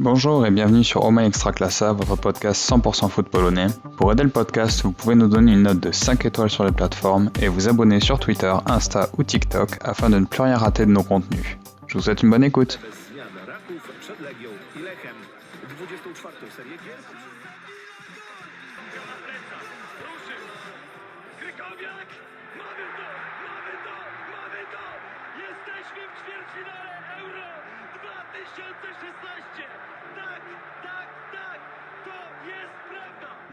Bonjour et bienvenue sur Oh My Extraclassa, votre podcast 100% foot polonais. Pour aider le podcast, vous pouvez nous donner une note de 5 étoiles sur les plateformes et vous abonner sur Twitter, Insta ou TikTok afin de ne plus rien rater de nos contenus. Je vous souhaite une bonne écoute.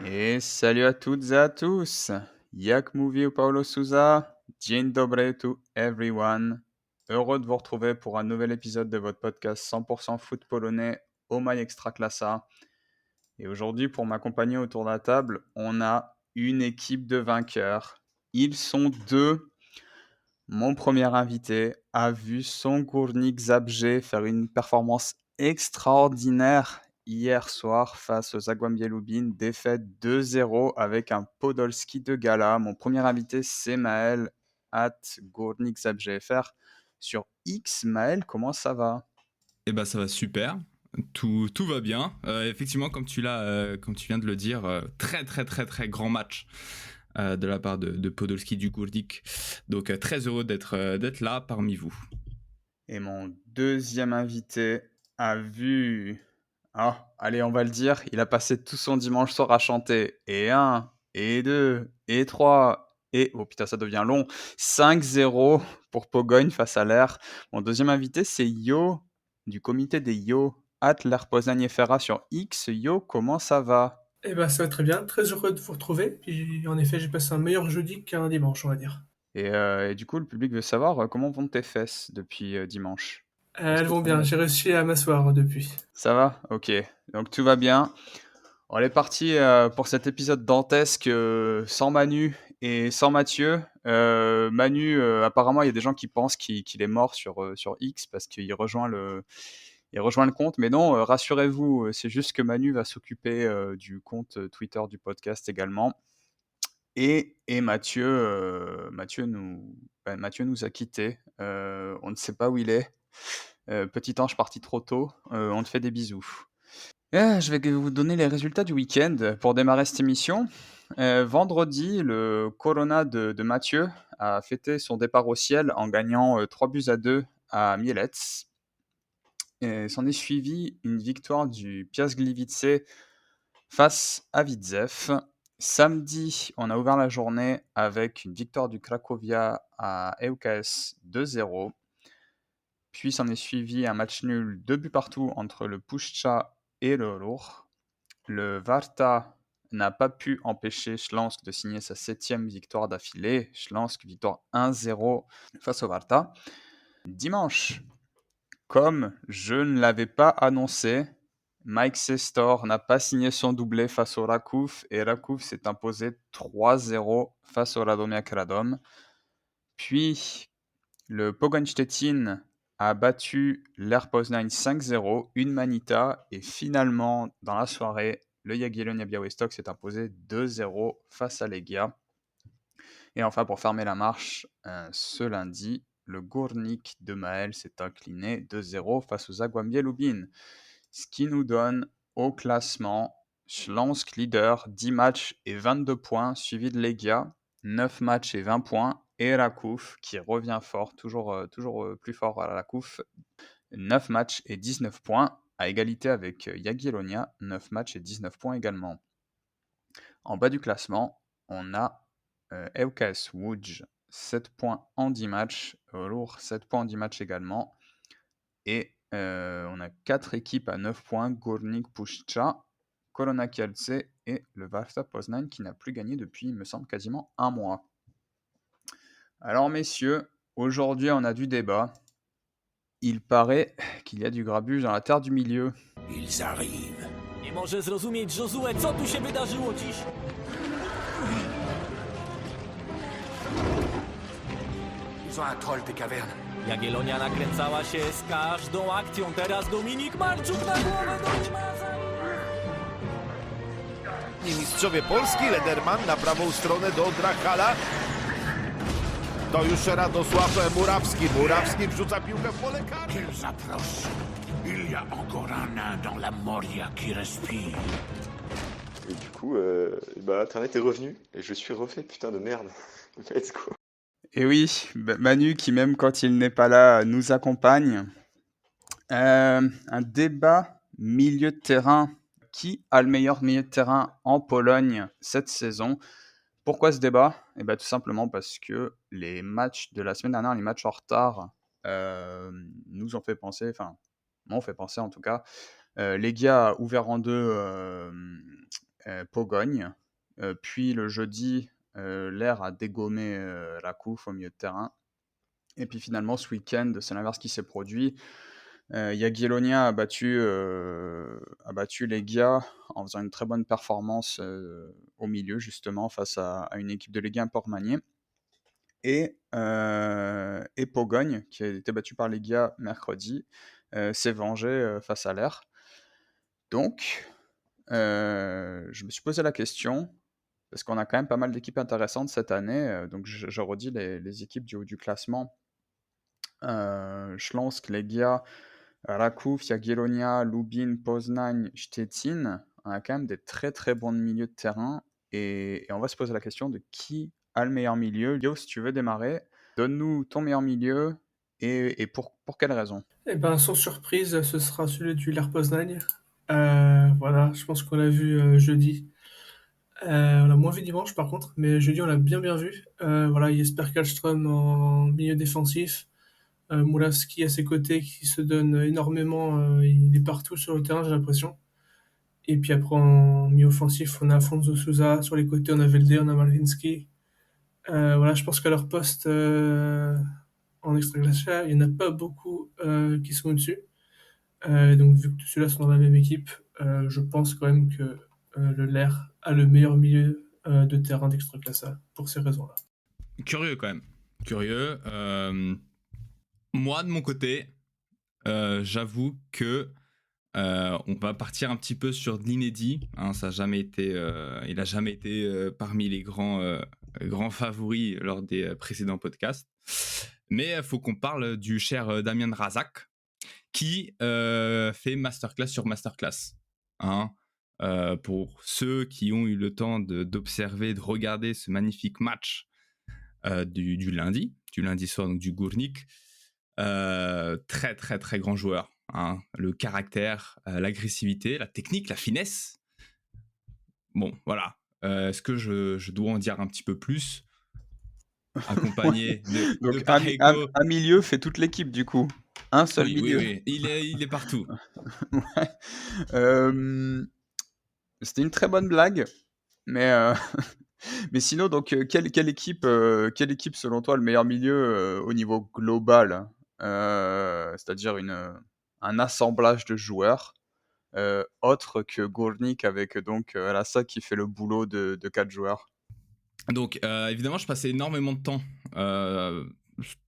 Et salut à toutes et à tous. Jak mówił Paulo Sousa, dzień dobry to everyone. Heureux de vous retrouver pour un nouvel épisode de votre podcast 100% foot polonais Oh My Extraclassa. Et aujourd'hui, pour m'accompagner autour de la table, on a une équipe de vainqueurs. Ils sont deux. Mon premier invité a vu son Górnik Zabrze faire une performance extraordinaire hier soir face aux Zagłębie Lubin, défaite 2-0 avec un Podolski de gala. Mon premier invité, c'est Maël, @Górnik Zabrze FR sur X. Maël, comment ça va ? Eh ben, ça va super. Tout va bien. Effectivement, comme tu viens de le dire, très grand match de la part de Podolski du Górnik. Donc très heureux d'être là parmi vous. Et mon deuxième invité a vu... allez, on va le dire, il a passé tout son dimanche soir à chanter. Et 1, et 2, et 3, et... Oh putain, ça devient long. 5-0 pour Pogoń face à l'Air. Mon deuxième invité, c'est Yo, du comité des Yo, @Ler Poznań FRA sur X. Yo, comment ça va ? Eh ben, ça va très bien, très heureux de vous retrouver. Puis, en effet, j'ai passé un meilleur jeudi qu'un dimanche, on va dire. Et du coup, le public veut savoir comment vont tes fesses depuis dimanche ? Elles vont bien, j'ai réussi à m'asseoir depuis. Ça va ? Ok, donc tout va bien. On est parti pour cet épisode dantesque sans Manu et sans Mathieu. Manu, apparemment, il y a des gens qui pensent qu'il est mort sur X parce qu'il rejoint le compte. Mais non, rassurez-vous, c'est juste que Manu va s'occuper du compte Twitter du podcast également. Et Mathieu nous a quittés. On ne sait pas où il est. Petit ange parti trop tôt. On te fait des bisous. Je vais vous donner les résultats du week-end pour démarrer cette émission. Vendredi, le Corona de Mathieu a fêté son départ au ciel en gagnant 3-2 à Mielec. S'en est suivi une victoire du Piast Gliwice face à Widzew. Samedi, on a ouvert la journée avec une victoire du Cracovia à ŁKS 2-0. Puis s'en est suivi un match nul, 2 buts partout entre le Puszcza et le Ruch. Le Warta n'a pas pu empêcher Śląsk de signer sa 7e victoire d'affilée. Śląsk, victoire 1-0 face au Warta. Dimanche, comme je ne l'avais pas annoncé, Mike Sestor n'a pas signé son doublé face au Raków et Raków s'est imposé 3-0 face au Radomiak Radom. Puis, le Pogoń Szczecin a battu l'Er Poznań 5-0, une manita, et finalement, dans la soirée, le Jagiellonia Białystok s'est imposé 2-0 face à Legia. Et enfin, pour fermer la marche, ce lundi, le Górnik de Maël s'est incliné 2-0 face aux Zagłębie Lubin. Ce qui nous donne au classement Śląsk leader, 10 matchs et 22 points, suivi de Legia, 9 matchs et 20 points, et Raków qui revient fort, toujours plus fort à Raków, 9 matchs et 19 points, à égalité avec Jagiellonia, 9 matchs et 19 points également. En bas du classement, on a ŁKS Łódź, 7 points en 10 matchs, Ruch 7 points en 10 matchs également, et on a 4 équipes à 9 points, Górnik, Puszcza, Korona Kielce et le Warta Poznań qui n'a plus gagné depuis, il me semble, quasiment un mois. Alors messieurs, aujourd'hui on a du débat. Il paraît qu'il y a du grabuge dans la terre du milieu. Ils arrivent. Nie może zrozumieć Josue, co tu się wydarzyło dziś? Ils ont un troll des cavernes. Jagiellonia nakręcała się z każdą akcją. Teraz Dominik Marczuk na głowę do Limaza. I mistrzowie Polski, Lederman na prawą stronę do Drachala. To już Radosław Murawski. Murawski wrzuca piłkę w pole karne. Qu'ils approchent. Il y a encore un nain dans la Moria qui respire. Et du coup, Internet est revenu et je suis refait, putain de merde. Let's go. Et oui, Manu qui même quand il n'est pas là nous accompagne. Un débat milieu de terrain. Qui a le meilleur milieu de terrain en Pologne cette saison? Pourquoi ce débat? Eh ben, tout simplement parce que les matchs de la semaine dernière, les matchs en retard, nous ont fait penser, enfin, m'ont fait penser en tout cas. Legia a ouvert en deux Pogogne. Puis le jeudi, l'Air a dégommé Rakov au milieu de terrain. Et puis finalement, ce week-end, c'est l'inverse qui s'est produit. Jagiellonia a battu Legia en faisant une très bonne performance au milieu, justement, face à une équipe de Legia un peu remaniée. Et Pogogne, qui a été battu par Legia mercredi, s'est vengé face à l'Air. Donc, je me suis posé la question, parce qu'on a quand même pas mal d'équipes intéressantes cette année. Donc, je redis les équipes du haut du classement. Śląsk, Legia, Rakov, Jagiellonia, Lubin, Poznań, Szczecin. On a quand même des très très bons milieux de terrain. Et on va se poser la question de qui a le meilleur milieu. Yo, si tu veux démarrer, donne-nous ton meilleur milieu et pour quelle raison? Eh ben, sans surprise, ce sera celui du Ler Poznań. Voilà, je pense qu'on l'a vu jeudi. On l'a moins vu dimanche par contre, mais jeudi on l'a bien vu. Voilà, Jesper Karlström en milieu défensif, Murawski à ses côtés qui se donne énormément, il est partout sur le terrain j'ai l'impression. Et puis après en milieu offensif on a Afonso Sousa, sur les côtés on a Velde, on a Malkinski. Voilà, je pense qu'à leur poste en Extraclasse, il n'y en a pas beaucoup qui sont au-dessus. Donc vu que tous ceux-là sont dans la même équipe, je pense quand même que le LER a le meilleur milieu de terrain d'Extraclassa pour ces raisons-là. Curieux quand même. Curieux. Moi, de mon côté, j'avoue que on va partir un petit peu sur de l'inédit. Hein, ça a jamais été, il n'a jamais été parmi les grands favoris lors des précédents podcasts. Mais il faut qu'on parle du cher Damien Razak qui fait masterclass sur masterclass. Hein. Pour ceux qui ont eu le temps d'observer, de regarder ce magnifique match du lundi soir, donc du Górnik, très très très grand joueur. Hein. Le caractère, l'agressivité, la technique, la finesse. Bon, voilà. Est-ce que je dois en dire un petit peu plus? Accompagné Donc, de Pareco. un milieu fait toute l'équipe, du coup. Un seul milieu. Oui. Il est partout. Ouais. C'était une très bonne blague, mais, mais sinon, donc, quelle équipe selon toi, le meilleur milieu au niveau global? C'est-à-dire un assemblage de joueurs, autre que Górnik avec donc Lhassa qui fait le boulot de 4 joueurs. Donc, évidemment, je passais énormément de temps,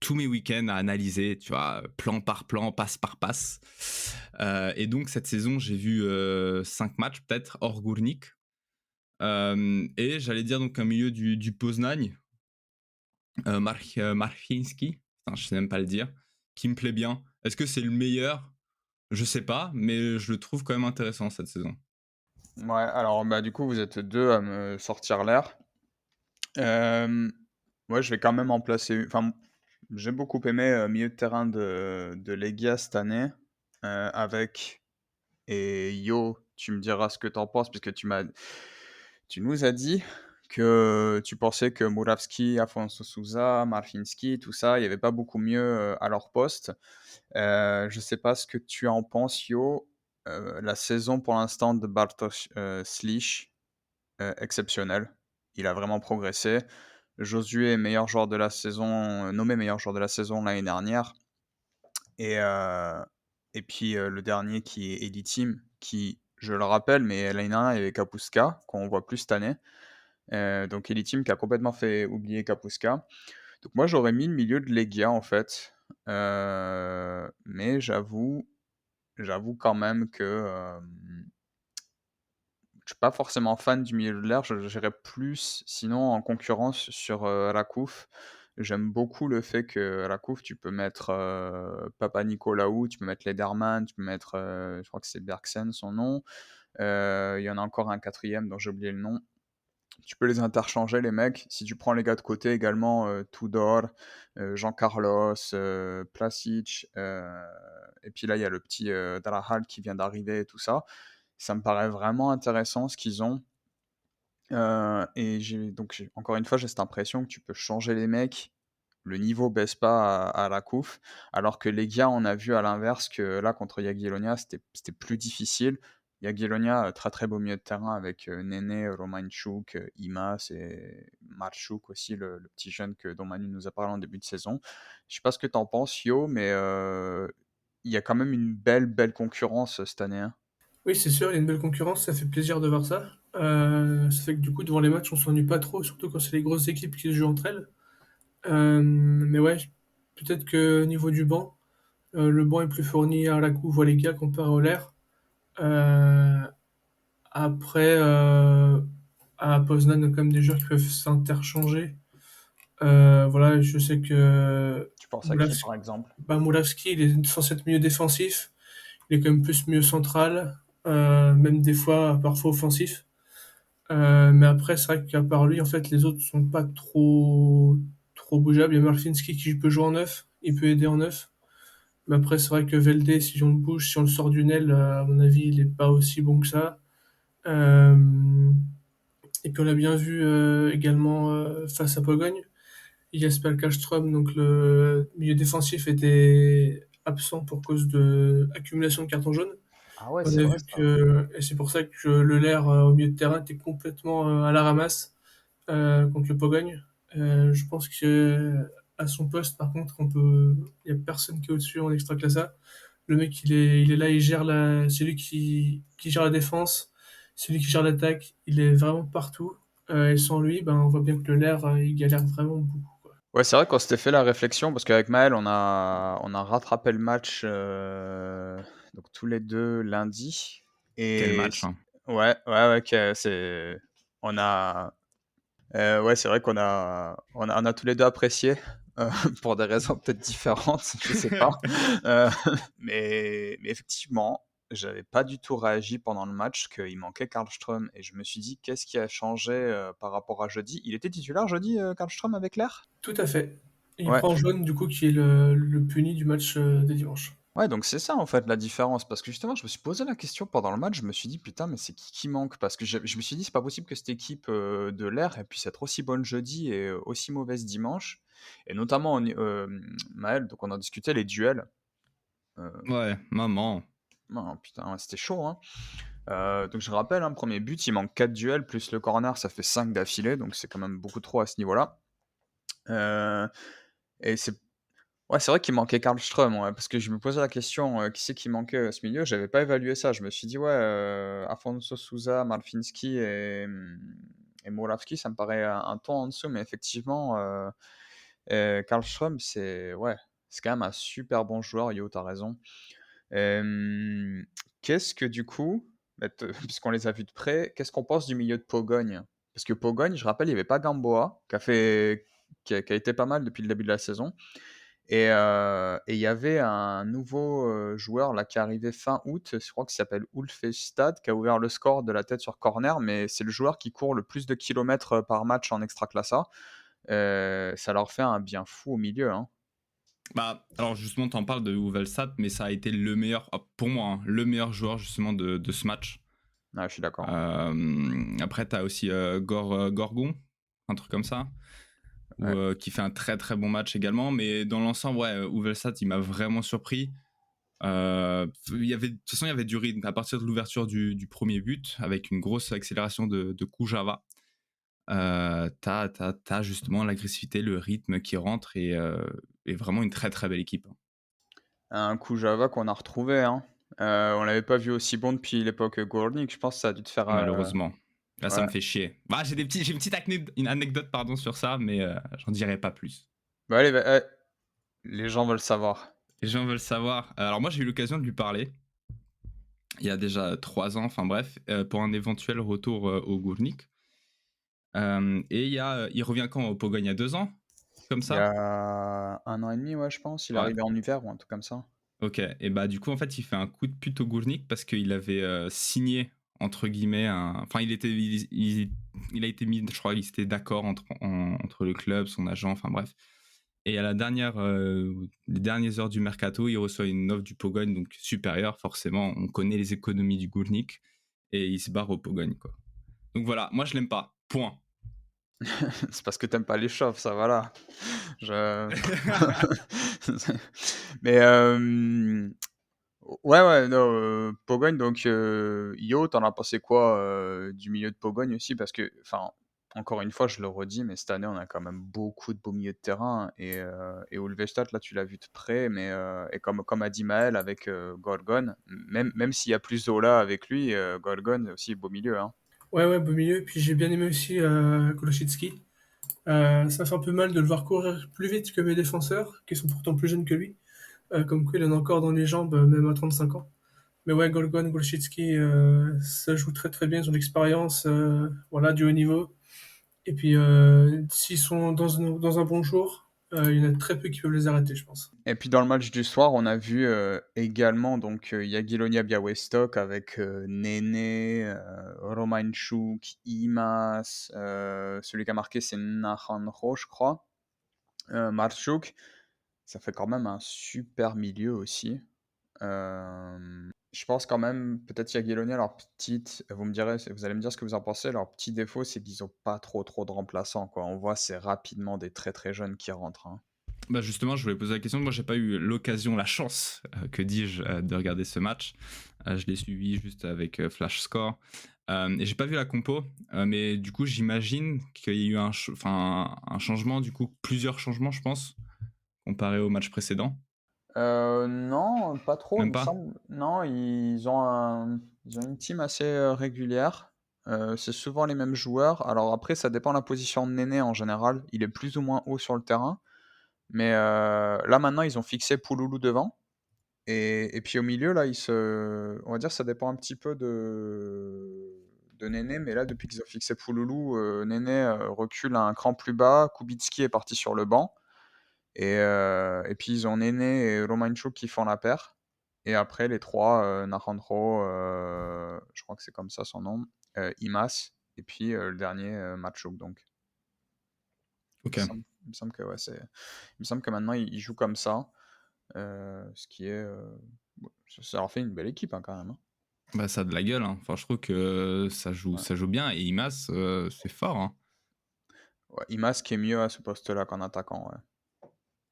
tous mes week-ends à analyser, tu vois, plan par plan, passe par passe. Et donc, cette saison, j'ai vu 5 matchs, peut-être, hors Górnik. Et j'allais dire donc un milieu du Poznań, Marchinski, je sais même pas le dire, qui me plaît bien. Est-ce que c'est le meilleur? Je sais pas, mais je le trouve quand même intéressant cette saison. Ouais, alors du coup, vous êtes deux à me sortir l'air. Ouais, je vais quand même en placer. Enfin, j'ai beaucoup aimé milieu de terrain de Legia cette année, avec. Et Yo, tu me diras ce que t'en penses, puisque tu nous as dit que tu pensais que Murawski, Afonso Sousa, Marchinski, tout ça, il n'y avait pas beaucoup mieux à leur poste. Je sais pas ce que tu en penses, Yo. La saison pour l'instant de Bartosz Slić, exceptionnelle. Il a vraiment progressé. Josué est meilleur joueur de la saison, nommé meilleur joueur de la saison l'année dernière. Et puis le dernier qui est Elitim, qui, je le rappelle, mais l'année dernière il y avait Kapustka, qu'on voit plus cette année. Donc Elitim qui a complètement fait oublier Kapustka. Donc moi j'aurais mis le milieu de Legia en fait. Mais j'avoue quand même que je suis pas forcément fan du milieu de l'air. J'irais plus sinon en concurrence sur Rakov. j'aime beaucoup le fait qu'à la couve, tu peux mettre Papa Nicolaou, tu peux mettre Lederman, tu peux mettre, je crois que c'est Bergsen son nom. Il y en a encore un quatrième dont j'ai oublié le nom. Tu peux les interchanger, les mecs. Si tu prends les gars de côté également, Tudor, Jean Carlos, Plasic, et puis là, il y a le petit Drahal qui vient d'arriver et tout ça. Ça me paraît vraiment intéressant ce qu'ils ont. Et encore une fois, j'ai cette impression que tu peux changer les mecs, le niveau baisse pas à la couve, alors que les gars, on a vu à l'inverse que là, contre Jagiellonia, c'était plus difficile. Jagiellonia, très très beau milieu de terrain avec Néné, Romanchuk, Imas et Marchuk aussi, le petit jeune dont Manu nous a parlé en début de saison. Je sais pas ce que t'en penses, Yo, mais il y a quand même une belle concurrence cette année, hein. Oui, c'est sûr, il y a une belle concurrence, ça fait plaisir de voir ça. Ça fait que du coup, devant les matchs, on s'ennuie pas trop, surtout quand c'est les grosses équipes qui se jouent entre elles. Mais ouais, peut-être que au niveau du banc, le banc est plus fourni à la couve ou à les gars comparé au l'air. Euh, Après, à Poznan, on a quand même des joueurs qui peuvent s'interchanger. Voilà, je sais que Tu penses à qui, Moravski, par exemple? Moravski, il est censé être milieu défensif. Il est quand même plus milieu central, même des fois, parfois offensif. Mais après, c'est vrai qu'à part lui, en fait, les autres sont pas trop bougeables. Il y a Marfinski qui peut jouer en neuf, il peut aider en neuf. Mais après, c'est vrai que Velde, si on le bouge, si on le sort d'une aile, à mon avis, il est pas aussi bon que ça. Euh, et puis on l'a bien vu également face à Pologne. Jesper Kallström, donc le milieu défensif, était absent pour cause de accumulation de cartons jaunes. Ah ouais, On c'est a vrai vu ça. que, et c'est pour ça que le Lair au milieu de terrain était complètement à la ramasse contre le Pologne. Je pense que à son poste, par contre, il y a personne qui est au-dessus en Extraclassa. Le mec, il est là, c'est lui qui gère la défense, c'est lui qui gère l'attaque. Il est vraiment partout. Et sans lui, ben, on voit bien que le Lair, il galère vraiment beaucoup, quoi. Ouais, c'est vrai qu'on s'était fait la réflexion parce qu'avec Maël, on a rattrapé le match donc tous les deux lundi. Quel Et match, hein. ouais, on a ouais, c'est vrai qu'on a tous les deux apprécié pour des raisons peut-être différentes, je sais pas. Euh, mais effectivement, j'avais pas du tout réagi pendant le match qu'il manquait Karlström et je me suis dit qu'est-ce qui a changé par rapport à jeudi. Il était titulaire jeudi, Karlström avec l'air? Tout à fait. Il Ouais. prend jaune, du coup, qui est le puni du match de dimanche. Ouais, donc c'est ça en fait la différence. Parce que justement, je me suis posé la question pendant le match, je me suis dit putain, mais c'est qui manque? Parce que je me suis dit, c'est pas possible que cette équipe de l'air ait puisse être aussi bonne jeudi et aussi mauvaise dimanche. Et notamment, Maël, donc on en discutait, les duels. Euh, Ouais, maman. non, putain, ouais, c'était chaud, hein. Donc je rappelle, hein, premier but, il manque 4 duels, plus le corner, ça fait 5 d'affilée, donc c'est quand même beaucoup trop à ce niveau-là. Euh, et Ouais, c'est vrai qu'il manquait Karlström, ouais, parce que je me posais la question, qui c'est qui manquait à ce milieu? J'avais pas évalué ça. Je me suis dit, ouais, Afonso Sousa, Malfinski et Moravski, ça me paraît un ton en dessous, mais effectivement, Karlström, ouais, c'est quand même un super bon joueur, Yo, t'as raison. Euh, Qu'est-ce que du coup, puisqu'on les a vus de près, qu'est-ce qu'on pense du milieu de Pologne? Parce que Pologne, je rappelle, il n'y avait pas Gamboa, qui a été pas mal depuis le début de la saison. Et il y avait un nouveau joueur là qui est arrivé fin août, je crois qu'il s'appelle Ulfestad, qui a ouvert le score de la tête sur corner, mais c'est le joueur qui court le plus de kilomètres par match en Extraclassa. Ça leur fait un bien fou au milieu, hein. Bah, alors justement, t'en parles de Uvelsat, mais ça a été le meilleur, pour moi, hein, le meilleur joueur justement de ce match. Ah, je suis d'accord. Après, t'as aussi Gorgon, un truc comme ça, Ouais. qui fait un très très bon match également. Mais dans l'ensemble, ouais, Uvelsat, il m'a vraiment surpris. De toute façon, il y avait du rythme à partir de l'ouverture du premier but, avec une grosse accélération de Kujawa. T'as justement l'agressivité, le rythme qui rentre et vraiment une très très belle équipe. Un coup Java qu'on a retrouvé, hein. On l'avait pas vu aussi bon depuis l'époque Gournik, je pense que ça a dû te faire... Malheureusement. Là, ça ouais. me fait chier. Bah, j'ai une petite une anecdote pardon, sur ça, mais j'en dirai pas plus. Bah allez, les gens veulent savoir. Les gens veulent savoir. Alors moi, j'ai eu l'occasion de lui parler il y a déjà 3 ans, enfin bref, pour un éventuel retour au Gournik. Et il revient quand au Pologne il y a 2 ans, comme Il y ça? a 1 an et demi, ouais, je pense. Il est Ouais. arrivé en hiver ou un truc comme ça. Ok, et bah du coup en fait il fait un coup de pute au Gournik parce qu'il avait signé entre guillemets enfin il a été mis, je crois il était d'accord entre le club, son agent, enfin bref. Et à les dernières heures du mercato, il reçoit une offre du Pogone, donc supérieure forcément. On connaît les économies du Gournik et il se barre au Pogone quoi. Donc voilà, moi je l'aime pas. Point. C'est parce que t'aimes pas les chauves, ça, voilà. Je... Mais ouais, non, Pogone, donc Yo, t'en as pensé quoi du milieu de Pogone aussi? Parce que, enfin, encore une fois, je le redis, mais cette année, on a quand même beaucoup de beaux milieux de terrain. Et Ulvestad, là, tu l'as vu de près, mais et comme a dit Maël avec Gorgon, même s'il y a plus Zola avec lui, Gorgon aussi beau milieu, hein. Ouais, beau milieu. Puis j'ai bien aimé aussi Kolositsky. Ça fait un peu mal de le voir courir plus vite que mes défenseurs, qui sont pourtant plus jeunes que lui. Comme quoi, il en a encore dans les jambes, même à 35 ans. Mais ouais, Golshitsky, ça joue très très bien, son expérience, voilà, du haut niveau. Et puis, s'ils sont dans un bon jour, il y en a très peu qui peuvent les arrêter, je pense. Et puis dans le match du soir, on a vu également donc Jagiellonia Białystok avec Néné, Romańczuk, Imas, celui qui a marqué c'est Naranjo, je crois, Marczuk. Ça fait quand même un super milieu aussi. Je pense quand même, peut-être Jagiellonia, leur petite, vous allez me dire ce que vous en pensez, leur petit défaut, c'est qu'ils ont pas trop de remplaçants, quoi. On voit c'est rapidement des très très jeunes qui rentrent, hein. Bah justement, je voulais poser la question. Moi, j'ai pas eu l'occasion, la chance, que dis-je, de regarder ce match. Je l'ai suivi juste avec Flash Score. Et j'ai pas vu la compo, mais du coup, j'imagine qu'il y a eu un changement, du coup, plusieurs changements, je pense, comparé au match précédent. Non, pas trop, il Même me pas? semble. Non, ils ont une team assez régulière. C'est souvent les mêmes joueurs. Alors après, ça dépend de la position de Néné en général. Il est plus ou moins haut sur le terrain. Mais là, maintenant, ils ont fixé Pouloulou devant. Et puis au milieu, là, on va dire que ça dépend un petit peu de Néné. Mais là, depuis qu'ils ont fixé Pouloulou, Néné recule à un cran plus bas. Kubicki est parti sur le banc. Et puis ils ont Néné et Romańczuk qui font la paire. Et après, les trois, Naranjo, je crois que c'est comme ça son nom, Imas, et puis le dernier, Marczuk. Donc, Ok. il me semble que ouais, il me semble que maintenant ils jouent comme ça, ce qui est, ça leur fait une belle équipe hein, quand même, hein. Bah, ça a de la gueule, hein. Enfin, je trouve que Ouais. ça joue bien. Et Imas, c'est fort, hein. Ouais, Imas qui est mieux à ce poste-là qu'en attaquant. Ouais.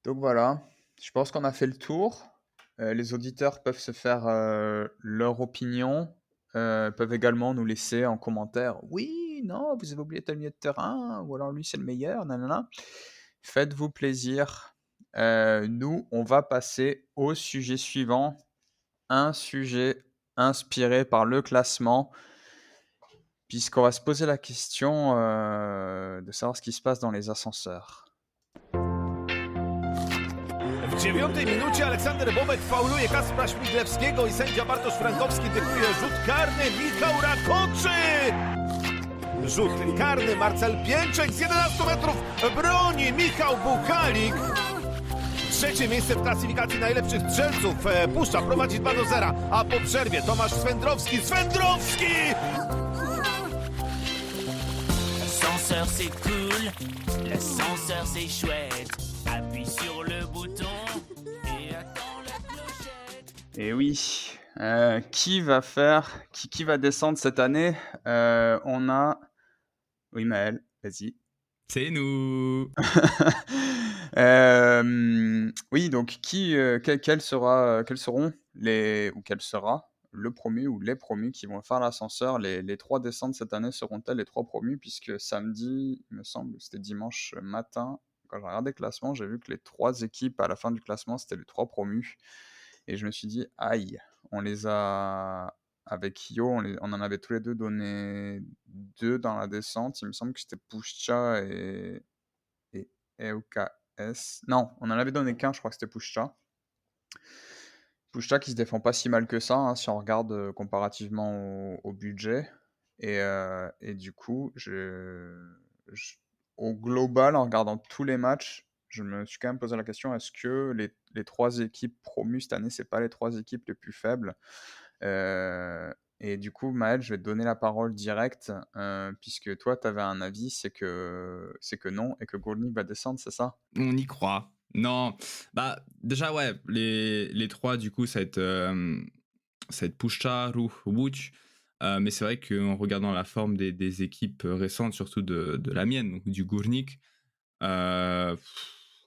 Donc voilà, je pense qu'on a fait le tour. Les auditeurs peuvent se faire leur opinion, peuvent également nous laisser en commentaire oui, non, vous avez oublié tel milieu de terrain, ou alors lui c'est le meilleur, nanana. Faites-vous plaisir. Nous, on va passer au sujet suivant, un sujet inspiré par le classement, puisqu'on va se poser la question de savoir ce qui se passe dans les ascenseurs. W 9 minucie Aleksander Bobek fauluje Kacpra Śmiglewskiego i sędzia Bartosz Frankowski dyktuje rzut karny. Michał Rakoczy! Rzut karny, Marcel Pięczek z 11 metrów broni Michał Buchalik. Trzecie miejsce w klasyfikacji najlepszych strzelców. Puszcza prowadzi 2-0, a po przerwie Tomasz Swędrowski. Swędrowski! L'ascenseur c'est cool, l'ascenseur c'est chouette. Appuie sur le bouton et attends la clochette. Et oui, qui va descendre cette année? On a... Oui, Maël, vas-y. C'est nous. Oui, donc quel seront quel sera le promu ou les promus qui vont faire l'ascenseur? Les trois descentes cette année seront-elles les trois promus? Puisque samedi, il me semble, c'était dimanche matin, quand j'ai regardé le classement, j'ai vu que les trois équipes à la fin du classement, c'était les trois promus. Et je me suis dit, aïe, on les a... Avec Yo, on en avait tous les deux donné 2 dans la descente. Il me semble que c'était Pushcha et EUKS. Non, on en avait donné qu'un, je crois que c'était Pushcha. Pushcha qui se défend pas si mal que ça, hein, si on regarde comparativement au budget. Et du coup, au global, en regardant tous les matchs, je me suis quand même posé la question, est-ce que les 3 équipes promues cette année, c'est pas les 3 équipes les plus faibles? Et du coup, Maël, je vais te donner la parole directe, puisque toi, tu avais un avis, c'est que non, et que Golding va descendre, c'est ça? On y croit. Non, bah déjà ouais, les trois du coup ça va être Pushcha, Ruch, Łódź. Mais c'est vrai qu'en regardant la forme des équipes récentes, surtout de la mienne, donc du Górnik,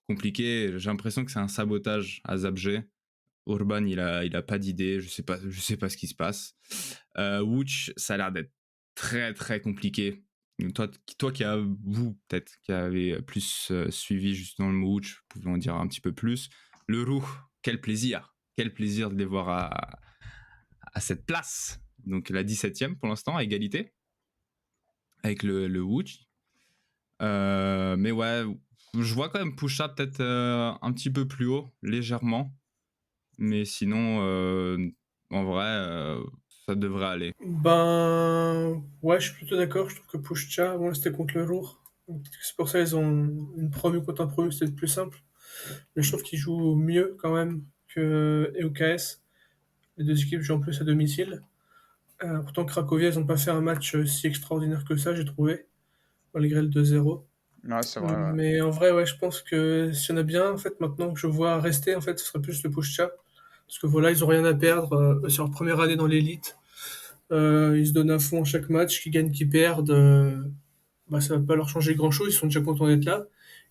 compliqué. J'ai l'impression que c'est un sabotage à Zabrze. Urban, il a pas d'idée. Je sais pas ce qui se passe. Łódź, ça a l'air d'être très très compliqué. Toi vous peut-être qui avez plus suivi justement le Łódź, vous pouvez en dire un petit peu plus. Le Ruch, quel plaisir de les voir à cette place. Donc la 17e pour l'instant, à égalité avec le Łódź. Mais ouais, je vois quand même Pusha peut-être un petit peu plus haut, légèrement. Mais sinon, en vrai, ça devrait aller. Ben, ouais, je suis plutôt d'accord. Je trouve que Pushcha, bon, c'était contre le Ruhr. Donc, peut-être que c'est pour ça qu'ils ont une promu contre un promu, c'est plus simple. Mais je trouve qu'ils jouent mieux quand même que EUKS. Les deux équipes jouent en plus à domicile. Pourtant, Cracovia, ils n'ont pas fait un match si extraordinaire que ça, j'ai trouvé, malgré le 2-0. Ouais, c'est vrai, ouais. Mais en vrai, ouais, je pense que s'il y en a bien, en fait, maintenant que je vois rester, en fait, ce serait plus le Pushcha. Parce que voilà, ils ont rien à perdre. C'est leur première année dans l'élite. Ils se donnent à fond à chaque match, qu'ils gagnent, qu'ils perdent. Bah, ça va pas leur changer grand-chose, ils sont déjà contents d'être là.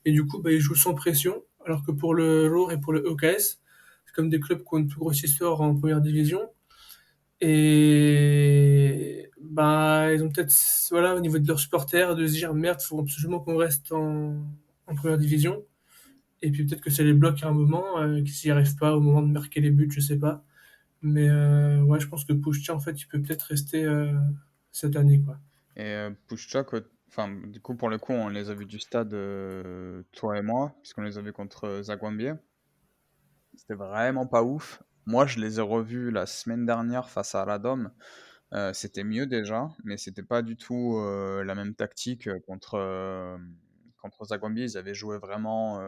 Et du coup, bah, ils jouent sans pression. Alors que pour le Ruhr et pour le EUKS, c'est comme des clubs qui ont une plus grosse histoire en première division. Et bah, ils ont peut-être, voilà, au niveau de leurs supporters, de se dire merde, faut absolument qu'on reste en première division. Et puis peut-être que ça les bloque à un moment, qu'ils n'y arrivent pas au moment de marquer les buts, je sais pas. Mais ouais, je pense que Pushcha, en fait, il peut peut-être rester cette année, quoi. Et Puszczak, enfin, du coup, pour le coup, on les a vus du stade, toi et moi, puisqu'on les a vus contre Zagłębie. C'était vraiment pas ouf. Moi, je les ai revus la semaine dernière face à Radom. C'était mieux déjà, mais c'était pas du tout la même tactique contre Zagłębie. Ils avaient joué vraiment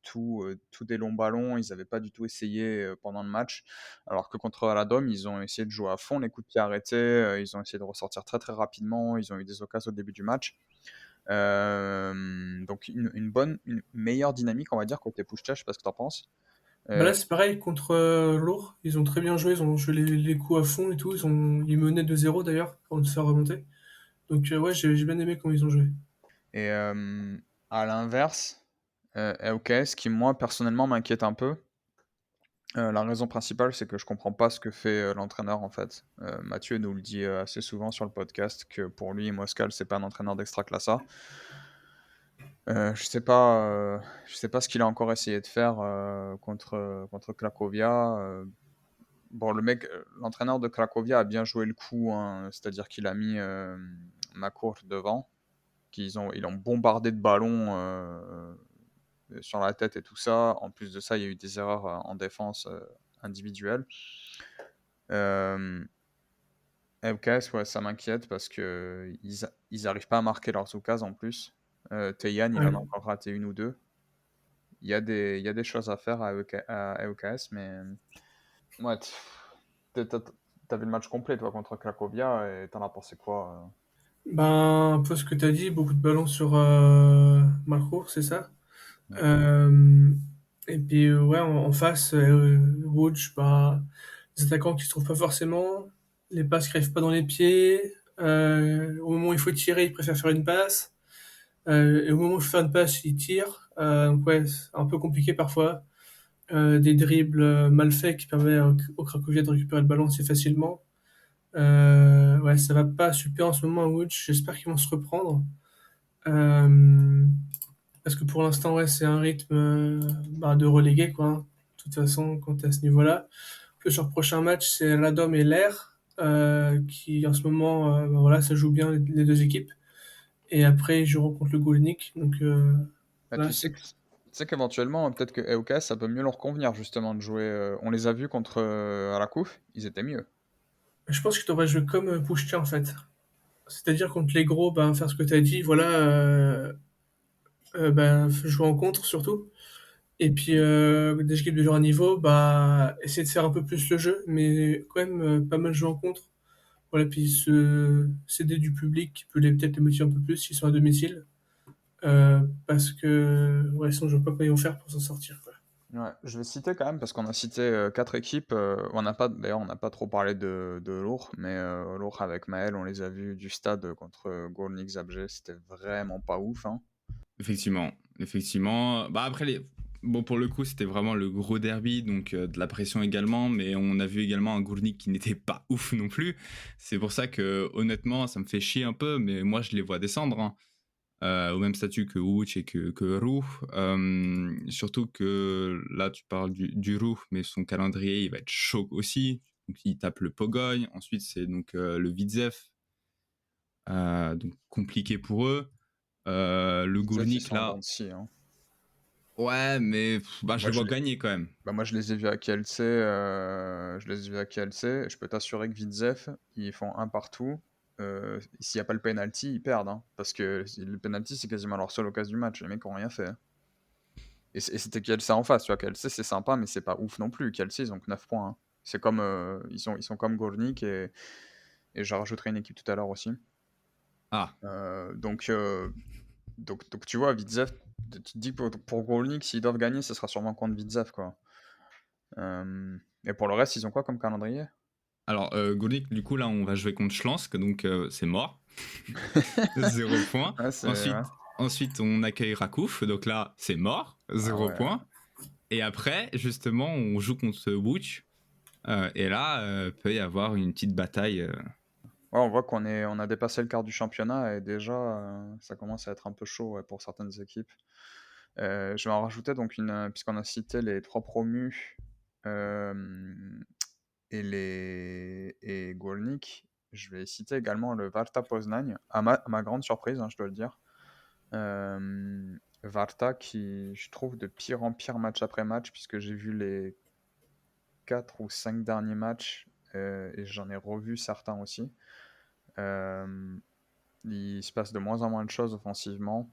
tout des longs ballons. Ils n'avaient pas du tout essayé pendant le match. Alors que contre Radom, ils ont essayé de jouer à fond les coups de pied arrêtés. Ils ont essayé de ressortir très très rapidement. Ils ont eu des occasions au début du match. Donc une meilleure dynamique, on va dire, côté Puszcza. Je sais pas ce que tu en penses. Bah là, Euh, c'est pareil contre Lourdes. Ils ont très bien joué. Ils ont joué les coups à fond et tout. Ils menaient 2-0 d'ailleurs, avant de se faire remonter. Donc, ouais, j'ai bien aimé comment ils ont joué. et à l'inverse, EUKS, qui moi personnellement m'inquiète un peu. La raison principale, c'est que je comprends pas ce que fait l'entraîneur en fait. Mathieu nous le dit assez souvent sur le podcast que pour lui, Moscal, c'est pas un entraîneur d'extraclassa. Je sais pas ce qu'il a encore essayé de faire contre Cracovia. Bon, l'entraîneur de Cracovia a bien joué le coup, hein, c'est-à-dire qu'il a mis Macour devant, ils ont bombardé de ballons sur la tête et tout ça. En plus de ça, il y a eu des erreurs en défense individuelle. MKS, ouais, ça m'inquiète parce que ils arrivent pas à marquer leurs occasions en plus. Teyan, il en a Ouais. encore raté une ou deux. Il y a des choses à faire à EUKS, mais ouais, t'as vu le match complet toi contre Cracovia et t'en as pensé quoi? Ben, un peu ce que tu as dit, beaucoup de ballons sur Marcourt, c'est ça. Ouais. Euh, et puis, ouais, en face, Woods, bah, les attaquants qui se trouvent pas forcément, les passes qui arrivent pas dans les pieds. Au moment où il faut tirer, ils préfèrent faire une passe. Et au moment où il faut faire une passe, ils tirent. Donc, ouais, c'est un peu compliqué parfois. Des dribbles mal faits qui permettent au Cracovia de récupérer le ballon assez facilement. Ouais, ça va pas super en ce moment à Łódź. J'espère qu'ils vont se reprendre. Euh, Parce que pour l'instant, ouais, c'est un rythme bah, de relégué, quoi, hein. De toute façon, quand t'es à ce niveau-là. Que sur le prochain match, c'est Radom et l'Air qui, en ce moment, bah, voilà, ça joue bien les deux équipes. Et après, ils joueront contre le Górnik. Donc, Bah, voilà, c'est. tu sais qu'éventuellement, peut-être que EUKS, ça peut mieux leur convenir justement de jouer. On les a vus contre Arakouf, ils étaient mieux. Je pense qu'ils devraient jouer comme Pushcha, en fait. C'est-à-dire contre les gros, ben, faire ce que tu as dit, voilà, ben, jouer en contre surtout. Et puis, des équipes de leur niveau, bah, essayer de faire un peu plus le jeu, mais quand même pas mal jouer en contre. Voilà, puis s'aider du public qui peut peut-être les motiver un peu plus s'ils sont à domicile. Parce que, ouais, sinon, je vois pas comment ils vont faire pour s'en sortir, quoi. Ouais, je vais citer quand même parce qu'on a cité 4 équipes. D'ailleurs, on n'a pas trop parlé de Lourdes, mais Lourdes avec Maël, on les a vus du stade contre Gornik Zabrze. C'était vraiment pas ouf, hein. Effectivement. Bah après, bon, pour le coup, c'était vraiment le gros derby, donc de la pression également, mais on a vu également un Gournik qui n'était pas ouf non plus. C'est pour ça que, honnêtement, ça me fait chier un peu, mais moi, je les vois descendre, hein. Au même statut que Uch et que Roux. Surtout que là, tu parles du Roux, mais son calendrier, il va être chaud aussi. Donc, il tape le Pogogne. Ensuite, c'est donc le Widzew. Donc, compliqué pour eux. Le Zef, ils Gournik, sont en dents là, de scie, hein. ouais, mais bah, je Moi, les je vois les, gagner quand même. Moi, je les ai vus à Kielce. Je peux t'assurer que Widzew, ils font un partout. S'il n'y a pas le penalty, ils perdent, hein, parce que le penalty, c'est quasiment leur seule occasion du match. Les mecs n'ont rien fait, hein. Et c'était Kielce en face, tu vois. Kielce, c'est sympa, mais c'est pas ouf non plus. Kielce, ils ont que 9 points, hein. C'est comme, ils sont comme Gornik et je rajouterai une équipe tout à l'heure aussi. Ah, Donc tu vois, Widzew, tu te dis que pour Gornik, s'ils doivent gagner, ce sera sûrement contre Widzew, quoi. Et pour le reste, ils ont quoi comme calendrier? alors, Gournik, du coup, là, on va jouer contre Schlansk, donc c'est mort. 0 point. Ouais, ouais. Ensuite, on accueille Rakouf, donc là, c'est mort. 0 ouais. point. Et après, justement, on joue contre Wuch. Et là, peut y avoir une petite bataille. Ouais, on voit on a dépassé le quart du championnat et déjà, ça commence à être un peu chaud, ouais, pour certaines équipes. Je vais en rajouter donc puisqu'on a cité les 3 promus et Gornik, je vais citer également le Warta Poznań, à ma grande surprise, hein, je dois le dire. Warta qui, je trouve, de pire en pire match après match, puisque j'ai vu les 4 ou 5 derniers matchs et j'en ai revu certains aussi. Il se passe de moins en moins de choses offensivement.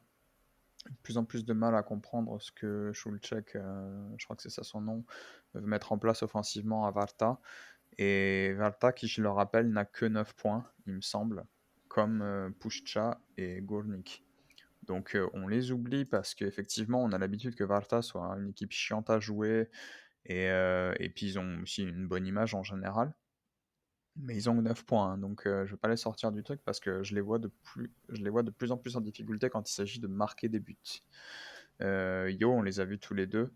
De plus en plus de mal à comprendre ce que Schulchek, je crois que c'est ça son nom, veut mettre en place offensivement à Warta. Et Warta, qui je le rappelle, n'a que 9 points, il me semble, comme Puszcza et Górnik. Donc on les oublie parce qu'effectivement, on a l'habitude que Warta soit une équipe chiante à jouer et puis ils ont aussi une bonne image en général. Mais ils ont 9 points, hein, donc je ne vais pas les sortir du truc parce que je les vois de plus en plus en difficulté quand il s'agit de marquer des buts. On les a vus tous les deux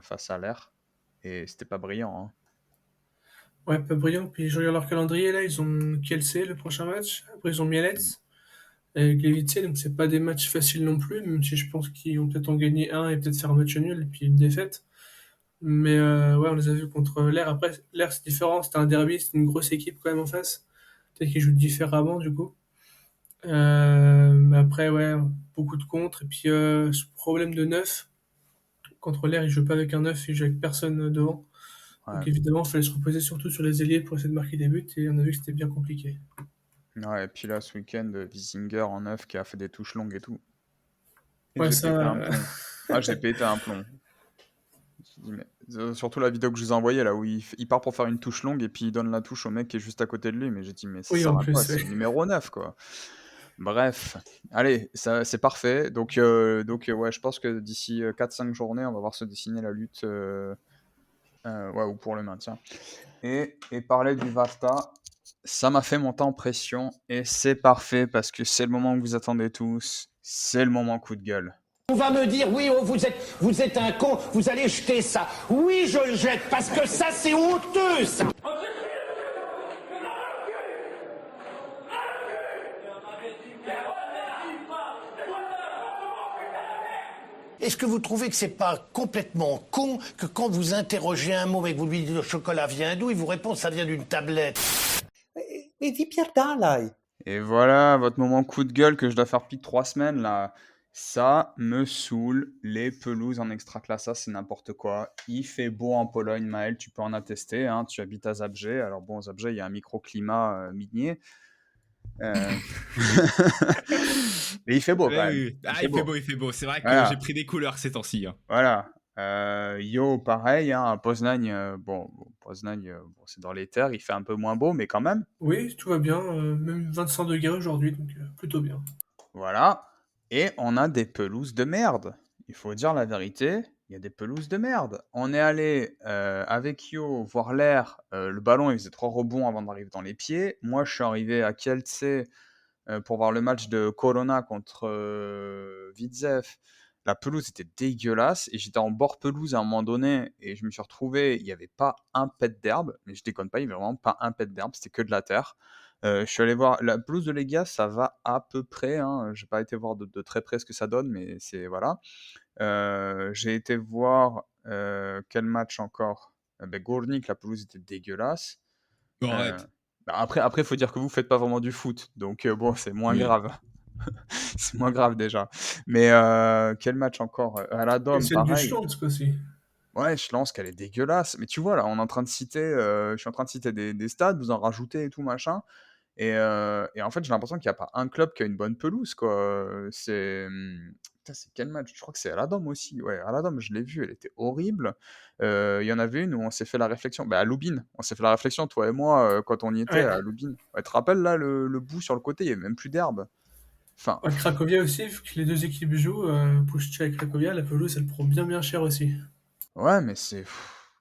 face à l'Air et c'était pas brillant, hein. Ouais, pas brillant. Puis je regarde leur calendrier, là, ils ont Kielce le prochain match. Après, ils ont Mielec et Gliwice, donc c'est pas des matchs faciles non plus, même si je pense qu'ils vont peut-être en gagner un et peut-être faire un match nul et puis une défaite. Mais ouais, on les a vus contre l'Air. Après, l'Air, c'est différent. C'était un derby, c'était une grosse équipe quand même en face. Peut-être qu'ils jouent différemment, du coup. Mais après, ouais, beaucoup de contre. Et puis, ce problème de neuf. Contre l'Air, ils jouent pas avec un neuf, ils jouent avec personne devant. Ouais. Donc évidemment, il fallait se reposer surtout sur les ailiers pour essayer de marquer des buts. Et on a vu que c'était bien compliqué. Ouais, et puis là, ce week-end, Wiesinger en 9 qui a fait des touches longues et tout. Et Ouais, j'ai pété un ça. plomb. Ah, j'ai pété un plomb. Je me suis dit, surtout la vidéo que je vous ai envoyée là où il part pour faire une touche longue et puis il donne la touche au mec qui est juste à côté de lui. Mais j'ai dit, mais ça Oui, sert en à quoi? plus, C'est ouais. le numéro 9, quoi. Bref, allez, ça, c'est parfait. Donc, ouais, je pense que d'ici 4-5 journées, on va voir se dessiner la lutte ouais, ou pour le maintien. Et parler du Varta, ça m'a fait monter en pression et c'est parfait parce que c'est le moment que vous attendez tous. C'est le moment coup de gueule. On va me dire, oui, oh, vous êtes un con, vous allez jeter ça. Oui, je le jette, parce que ça, c'est honteux, ça. Est-ce que vous trouvez que c'est pas complètement con que quand vous interrogez un mot et que vous lui dites le chocolat vient d'où, il vous répond ça vient d'une tablette? Mais wie Pierdalai. Et voilà, votre moment coup de gueule que je dois faire depuis 3 semaines là. Ça me saoule, les pelouses en Ekstraklasa, c'est n'importe quoi. Il fait beau en Pologne, Maël, tu peux en attester, hein, tu habites à Zabrze. Alors bon, Zabrze, il y a un microclimat minier. Mais il fait beau quand même. Oui. Ah, il fait beau. C'est vrai que Voilà. j'ai pris des couleurs ces temps-ci, hein. Voilà. Yo, pareil, hein, à Poznań, Poznań, bon, c'est dans les terres, il fait un peu moins beau, mais quand même. Oui, tout va bien, même 25 degrés aujourd'hui, donc plutôt bien. Voilà. Et on a des pelouses de merde. Il faut dire la vérité, il y a des pelouses de merde. On est allé avec Yo voir l'air. Le ballon, il faisait 3 rebonds avant d'arriver dans les pieds. Moi, je suis arrivé à Kielce pour voir le match de Corona contre Widzew. La pelouse était dégueulasse et j'étais en bord pelouse à un moment donné et je me suis retrouvé, il n'y avait pas un pet d'herbe, mais je déconne pas, il n'y avait vraiment pas un pet d'herbe, c'était que de la terre. Je suis allé voir la pelouse de Legia, ça va à peu près, hein. J'ai pas été voir de très près ce que ça donne, mais c'est voilà. J'ai été voir quel match encore? Ben, Górnik, la pelouse était dégueulasse. Bon, Euh, arrête. après, faut dire que vous faites pas vraiment du foot, donc bon, c'est moins Oui. grave. C'est moins grave déjà. Mais quel match encore? À la Et Dome, celle du pareil. Schlansk aussi. Ouais, je lance qu'elle est dégueulasse. Mais tu vois, là, on est en train de citer, je suis en train de citer des stades, vous en rajoutez et tout machin. Et en fait, j'ai l'impression qu'il n'y a pas un club qui a une bonne pelouse, quoi. Putain, c'est quel match? Je crois que c'est à la Dome aussi. Ouais, à la Dome, je l'ai vu, elle était horrible. Il y en avait une où on s'est fait la réflexion. Bah, à Lubin, on s'est fait la réflexion, toi et moi, quand on y était Ouais. à Lubin. Ouais, tu te rappelles, là, le bout sur le côté, il n'y avait même plus d'herbe. Enfin, À Cracovia aussi, vu que les deux équipes jouent, Puszcza et Cracovia, la pelouse, elle prend bien bien cher aussi. ouais, mais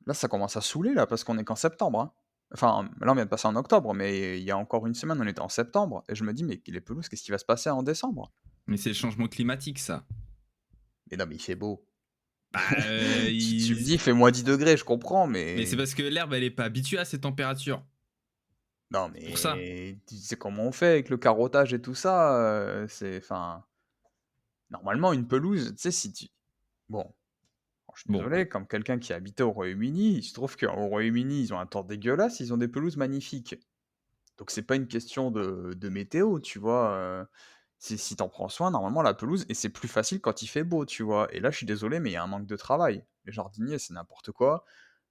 là, ça commence à saouler, là, parce qu'on est qu'en septembre, hein. Enfin, là, on vient de passer en octobre, mais il y a encore une semaine, on était en septembre. Et je me dis, mais les pelouses, qu'est-ce qui va se passer en décembre? Mais c'est le changement climatique, ça. Mais non, mais il fait beau. Bah, Tu me dis, il fait moins 10 degrés, je comprends, mais c'est mais... parce que l'herbe, elle est pas habituée à ces températures. Non, C'est pour ça. mais tu sais comment on fait avec le carottage et tout ça, c'est... Enfin, normalement, une pelouse, tu sais, si tu... Bon, je suis Bon. désolé, comme quelqu'un qui habitait au Royaume-Uni, il se trouve qu'au Royaume-Uni, ils ont un temps dégueulasse, ils ont des pelouses magnifiques. Donc c'est pas une question de météo, tu vois. Si t'en prends soin, normalement la pelouse, et c'est plus facile quand il fait beau, tu vois. Et là, je suis désolé, mais il y a un manque de travail. Les jardiniers, c'est n'importe quoi.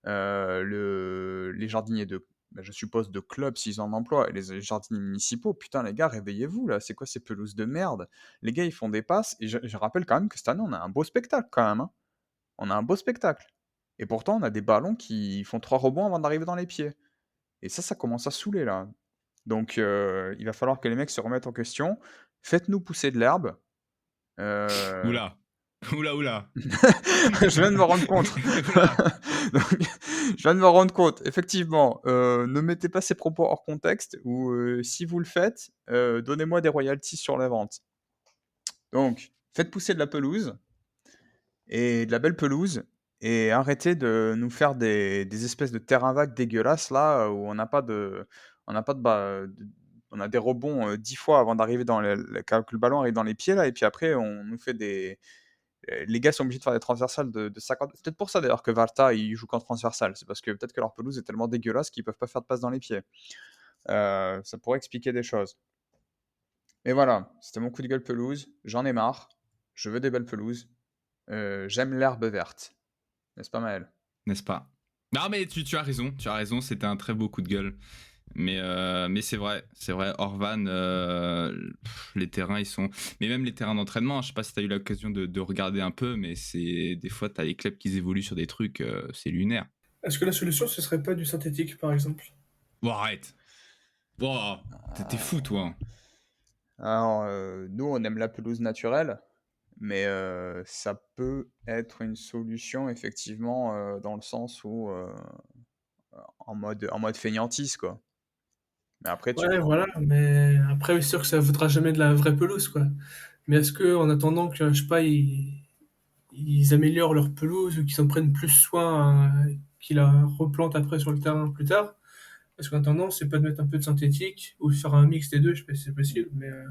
Les jardiniers bah, je suppose de clubs s'ils en emploient, et les jardiniers municipaux, putain les gars, réveillez-vous là, c'est quoi ces pelouses de merde? Les gars, ils font des passes, et je rappelle quand même que cette année, on a un beau spectacle quand même, hein. On a un beau spectacle. Et pourtant, on a des ballons qui font 3 rebonds avant d'arriver dans les pieds. Et ça commence à saouler là. Donc, il va falloir que les mecs se remettent en question. Faites-nous pousser de l'herbe. Euh, Oula. Oula. je viens de me rendre compte. Oula. Donc, je viens de me rendre compte. Effectivement, ne mettez pas ces propos hors contexte ou si vous le faites, donnez-moi des royalties sur la vente. Donc, faites pousser de la pelouse et de la belle pelouse et arrêtez de nous faire des espèces de terrain vague dégueulasses là où on n'a pas on a des rebonds 10 fois avant d'arriver quand le ballon arrive dans les pieds là et puis après on nous fait les gars sont obligés de faire des transversales de 50. C'est peut-être pour ça d'ailleurs que Varta il joue qu'en transversale. C'est parce que peut-être que leur pelouse est tellement dégueulasse qu'ils peuvent pas faire de passe dans les pieds. Ça pourrait expliquer des choses. Mais voilà, c'était mon coup de gueule pelouse. J'en ai marre. Je veux des belles pelouses. J'aime l'herbe verte. N'est-ce pas, Maël? N'est-ce pas? Non, mais tu as raison, c'était un très beau coup de gueule. Mais c'est vrai, Orvan, les terrains, ils sont... Mais même les terrains d'entraînement, je sais pas si tu as eu l'occasion de regarder un peu, mais c'est des fois, tu as les clubs qui évoluent sur des trucs, c'est lunaire. Est-ce que la solution, ce serait pas du synthétique, par exemple? Bon, arrête. Bon, t'es fou, toi. Alors, nous, on aime la pelouse naturelle, mais ça peut être une solution, effectivement, dans le sens où, en mode feignantise, quoi. Mais après, tu Ouais, peux... voilà, mais après, c'est sûr que ça vaudra jamais de la vraie pelouse, quoi. Mais est-ce que, en attendant que, je sais pas, ils améliorent leur pelouse ou qu'ils en prennent plus soin, qu'ils la replantent après sur le terrain plus tard, parce qu'en attendant, c'est pas de mettre un peu de synthétique ou faire un mix des deux, je sais pas si c'est possible, mais Le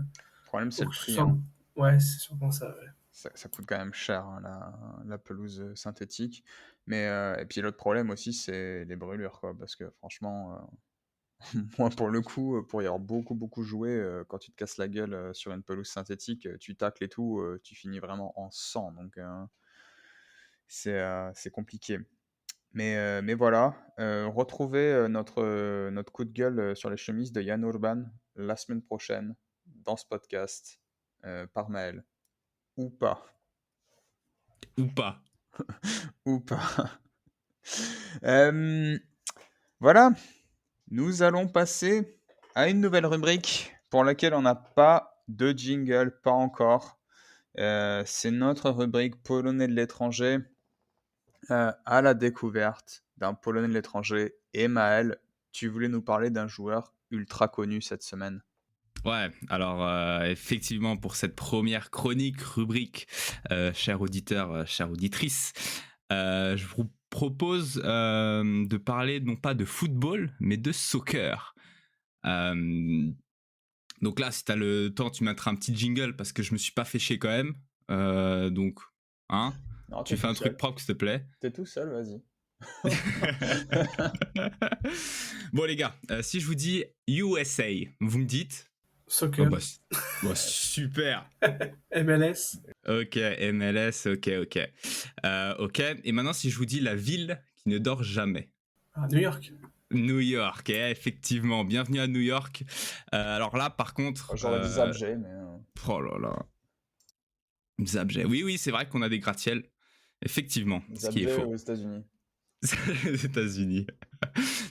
problème, c'est pour le que ce prix, soit... hein. Ouais, c'est sûrement ça, ouais. Ça coûte quand même cher, hein, la pelouse synthétique. Mais, et puis l'autre problème aussi, c'est les brûlures, quoi. Parce que franchement, moi, pour le coup, pour y avoir beaucoup joué, quand tu te casses la gueule sur une pelouse synthétique, tu tacles et tout, tu finis vraiment en sang. Donc, c'est compliqué. Mais voilà, retrouvez notre coup de gueule sur les chemises de Yann Urban la semaine prochaine dans ce podcast par mail. Ou pas. Ou pas. Ou pas. Voilà, nous allons passer à une nouvelle rubrique pour laquelle on n'a pas de jingle, pas encore. C'est notre rubrique Polonais de l'étranger, à la découverte d'un Polonais de l'étranger. Et Maël, tu voulais nous parler d'un joueur ultra connu cette semaine. Ouais, alors effectivement, pour cette première chronique, rubrique, chers auditeurs, chères auditrices, je vous propose de parler non pas de football, mais de soccer. Donc là, si t'as le temps, tu mettras un petit jingle parce que je me suis pas fait chier quand même. Donc, hein, Non, tu t'es fais tout un truc seul. propre, s'il te plaît. T'es tout seul, vas-y. Bon les gars, si je vous dis USA, vous me dites Soccer, super. MLS, Ok, MLS, ok. Ok, et maintenant si je vous dis la ville qui ne dort jamais. New York. New York, effectivement, bienvenue à New York. Alors là, par contre... J'aurais dit Zabrze, mais... Oh là là. Zabrze. Oui, c'est vrai qu'on a des gratte-ciels. Effectivement, ce qui est Zabrze faux. aux États-Unis. Les États-Unis.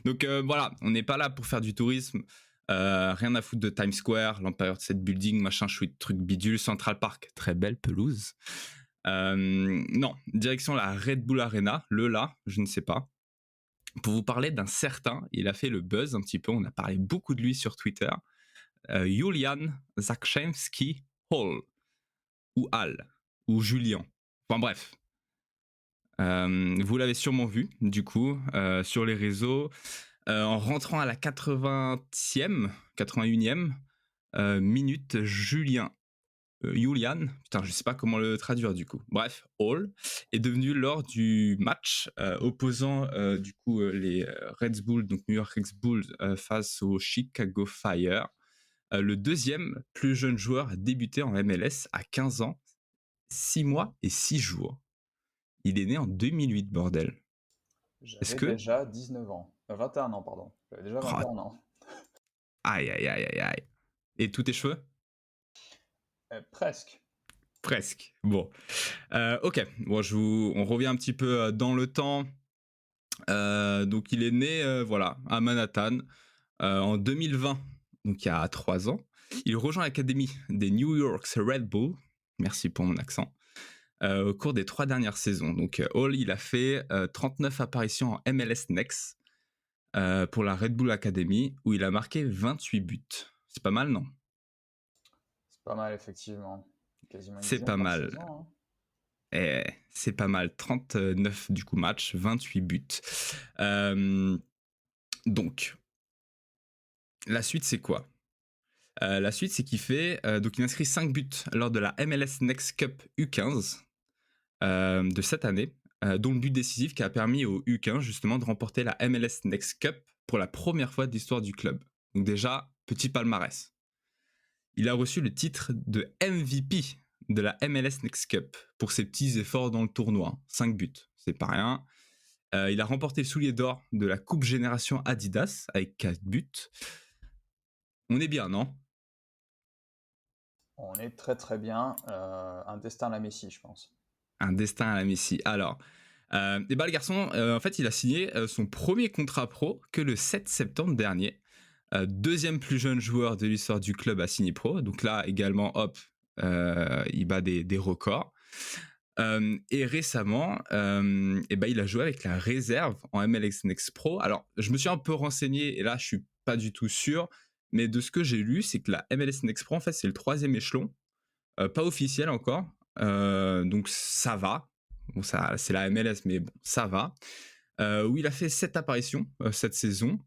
Donc voilà, on n'est pas là pour faire du tourisme. Rien à foutre de Times Square, l'Empire State Building, machin chouette, truc bidule, Central Park, très belle pelouse. Non, direction la Red Bull Arena, je ne sais pas. Pour vous parler d'un certain, il a fait le buzz un petit peu, on a parlé beaucoup de lui sur Twitter, Julian Zakrzewski Hall, ou Hall, ou Julian. Enfin bref. Vous l'avez sûrement vu, du coup, sur les réseaux. En rentrant à la 81e minute, Julian, putain, je sais pas comment le traduire du coup. Bref, Hall est devenu lors du match opposant du coup les Red Bulls, donc New York Red Bulls face au Chicago Fire, le deuxième plus jeune joueur à débuter en MLS à 15 ans, 6 mois et 6 jours. Il est né en 2008, bordel. J'avais déjà 19 ans. 21 ans, pardon. J'avais déjà 21 ans. Aïe. Et tous tes cheveux? Presque. Bon. Ok. Bon, on revient un petit peu dans le temps. Donc, il est né à Manhattan en 2020, donc il y a 3 ans. Il rejoint l'académie des New York Red Bull. Merci pour mon accent. Au cours des 3 dernières saisons. Donc, Hall, il a fait 39 apparitions en MLS Next pour la Red Bull Academy, où il a marqué 28 buts. C'est pas mal, non? C'est pas mal, effectivement. Quasiment une c'est dizaine pas par mal. saison, hein. C'est pas mal. 39 du coup matchs, 28 buts. Donc, la suite, c'est quoi? La suite, c'est qu'il fait... donc, il inscrit 5 buts lors de la MLS Next Cup U15 de cette année, dont le but décisif qui a permis au U15 justement de remporter la MLS Next Cup pour la première fois de l'histoire du club. Donc déjà, petit palmarès. Il a reçu le titre de MVP de la MLS Next Cup pour ses petits efforts dans le tournoi. 5 buts, c'est pas rien. Il a remporté le soulier d'or de la Coupe Génération Adidas avec 4 buts. On est bien, non? On est très très bien. Un destin à la Messi, je pense. Un destin à la Messi. Alors, le garçon, en fait, il a signé son premier contrat pro que le 7 septembre dernier. Deuxième plus jeune joueur de l'histoire du club à signer pro. Donc là, également, hop, il bat des records. Et récemment, il a joué avec la réserve en MLS Next Pro. Alors, je me suis un peu renseigné, et là, je suis pas du tout sûr, mais de ce que j'ai lu, c'est que la MLS Next Pro, en fait, c'est le 3e échelon, pas officiel encore, donc ça va. Bon, ça, c'est la MLS, mais bon, ça va. Où il a fait 7 apparitions cette saison,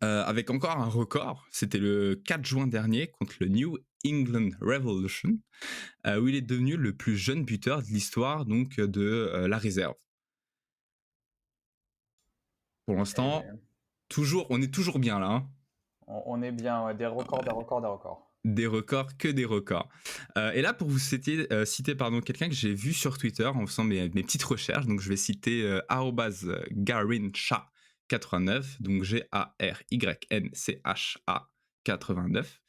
avec encore un record. C'était le 4 juin dernier contre le New England Revolution, où il est devenu le plus jeune buteur de l'histoire donc de la réserve. Pour l'instant, on est toujours bien là. Hein. On est bien, ouais, des records. Des records, que des records. Et là, pour vous citer quelqu'un que j'ai vu sur Twitter en faisant mes petites recherches, donc je vais citer @GarinCha89, donc GARYNCHA 89.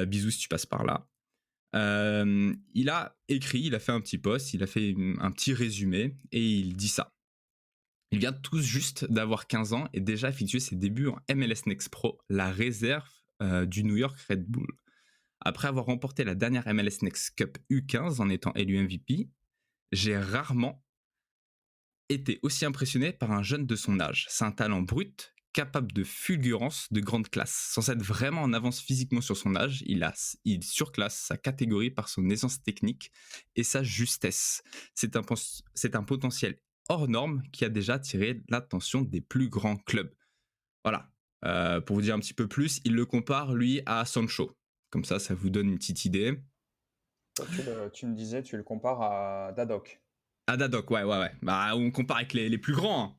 Bisous si tu passes par là. Il a écrit, il a fait un petit post, il a fait un petit résumé et il dit ça. Il vient tout juste d'avoir 15 ans et déjà effectué ses débuts en MLS Next Pro, la réserve du New York Red Bull. Après avoir remporté la dernière MLS Next Cup U15 en étant élu MVP, j'ai rarement été aussi impressionné par un jeune de son âge. C'est un talent brut, capable de fulgurance de grande classe. Sans être vraiment en avance physiquement sur son âge, il surclasse sa catégorie par son aisance technique et sa justesse. C'est un potentiel hors norme qui a déjà attiré l'attention des plus grands clubs. Voilà. Pour vous dire un petit peu plus, il le compare, lui, à Sancho. Comme ça vous donne une petite idée. Toi, tu me disais, tu le compares à Dadok. À Dadok, ouais. Bah, on compare avec les plus grands. Hein.